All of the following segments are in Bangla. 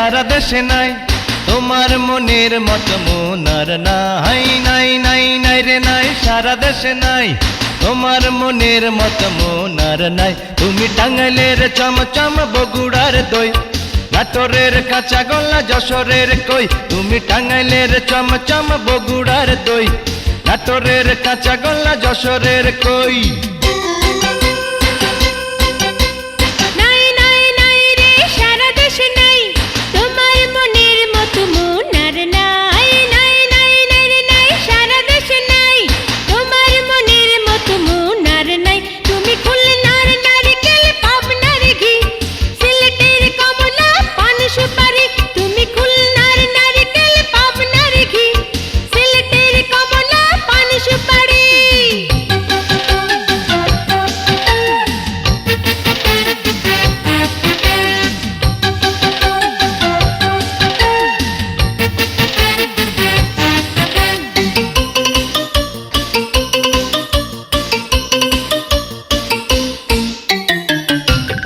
সারা দেশে নাই তোমার মনের মতো মন আর নাই নাই নাই নাই রে নাই সারা দেশে নাই তোমার মনের মতো মন আর নাই তুমি টাঙ্গাইলের চমচম বগুড়ার দই নাটোরের কাঁচা গোল্লা যশোরের কই তুমি টাঙ্গাইলের চমচম বগুড়ার দই নাটোরের কাঁচা গোল্লা যশোরের কই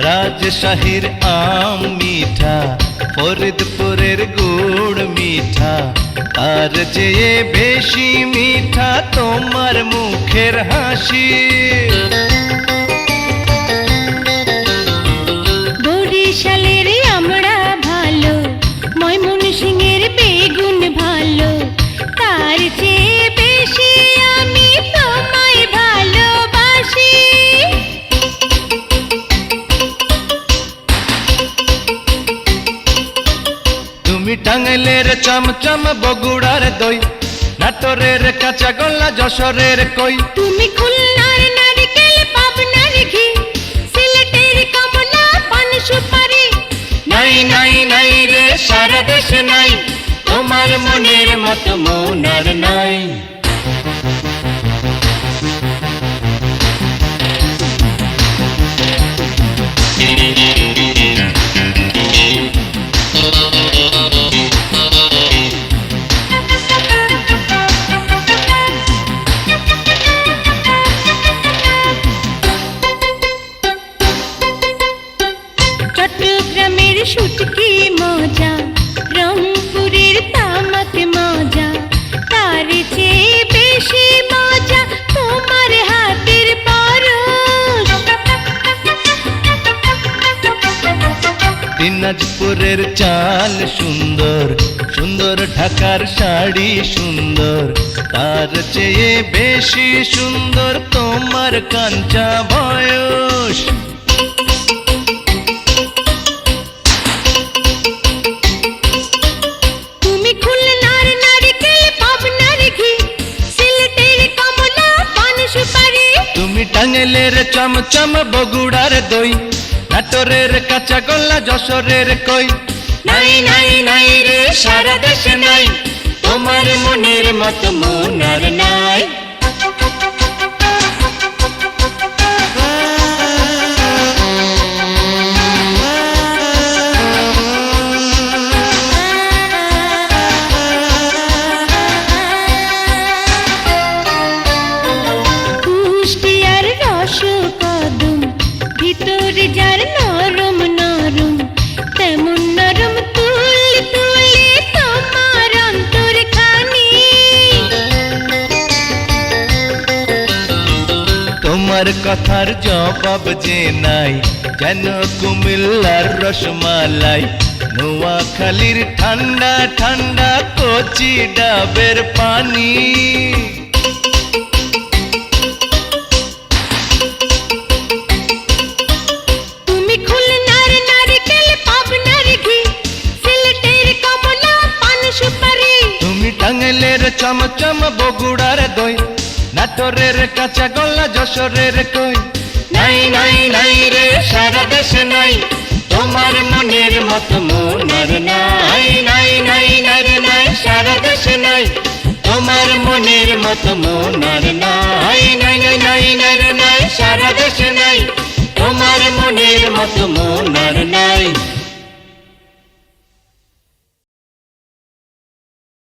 রাজশাহীর আম মিঠা ফরিদপুরের গুড় মিঠা তার চেয়ে বেশি মিঠা তোমার মুখের হাসি বরিশালের আমরা ভালো ময়মনসিংহের বেগুন ভালো তার চেয়ে বেশি আমি তোমায় ভালোবাসি তুমি টাঙ্গাইলের চমচম বগুড়ার দই নাটোরের কাঁচা গোল্লা যশোরের কই তুমি খুলনার নারকেল পাবনার ঘি সিলেটের কমলা পান সুপারি নাই নাই নাই রে সারা দেশে নাই তোমার মনের মতো মন আর নাই চট্টগ্রামের শুটকি মজা রংপুরের তামাক মজা তার চেয়ে বেশি মজা তোমার হাতের পরশ দিনাজপুরের চাল সুন্দর সুন্দর ঢাকার শাড়ি সুন্দর তার চেয়ে বেশি সুন্দর তোমার কাঞ্চা বয়স তুমি খুলনার নারকেল পাবনার ঘি সিলেটের কমলা পান সুপারি তুমি টাঙ্গাইলের চমচম বগুড়ার দই নাটোরের কাঁচা গোল্লা যশোরের কই নাই নাই নাই রে সারা দেশে নাই তোমার মনের মতো মন আর নাই কুষ্টিয়ার রসকদম ভিতরে যার নরম নরম তেমন নরম তুলি তুলি তোমার অন্তর খানি তোমার কথার জবাব যে নাই যেন কুমিল্লার রসমালাই নোয়াখালীর ঠান্ডা ঠান্ডা কচি ডাবের পানি তুমি খুলনার নারকেল পাবনার ঘি সিলেটের কমলা পান সুপারি তুমি টাঙ্গাইলের চমচম বগুড়ার দই নাটোরের কাঁচা গোল্লা যশোরের কই নাই নাই নাই রে সারা দেশে নাই তোমার মনের মতো মন আর নাই নাই নাই নাই রে নাই সারা দেশে নাই তোমার মনের মতো মন আর নাই নাই নাই নাই নাই রে নাই সারা দেশে নাই তোমার মনের মতো মন আর নাই